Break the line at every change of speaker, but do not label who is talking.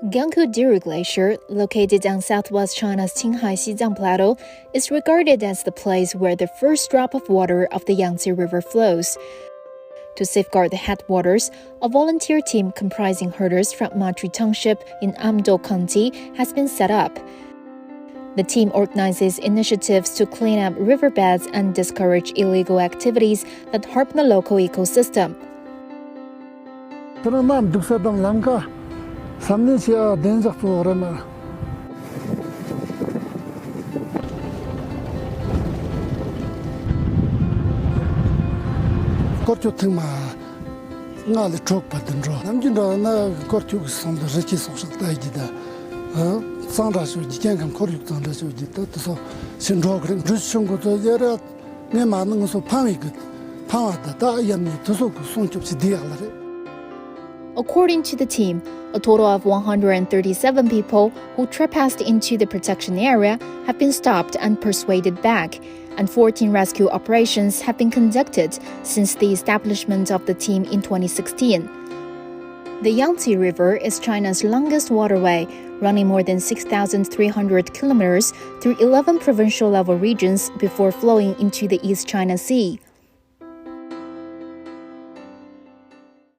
Ganghu-Diru Glacier, located on southwest China's Qinghai-Xizang Plateau, is regarded as the place where the first drop of water of the Yangtze River flows. To safeguard the headwaters, a volunteer team comprising herders from Matri Township in Amdo County has been set up. The team organizes initiatives to clean up riverbeds and discourage illegal activities that harm the local ecosystem. According to the team, a total of 137 people who trespassed into the protection area have been stopped and persuaded back, and 14 rescue operations have been conducted since the establishment of the team in 2016. The Yangtze River is China's longest waterway, running more than 6,300 kilometers through 11 provincial-level regions before flowing into the East China Sea.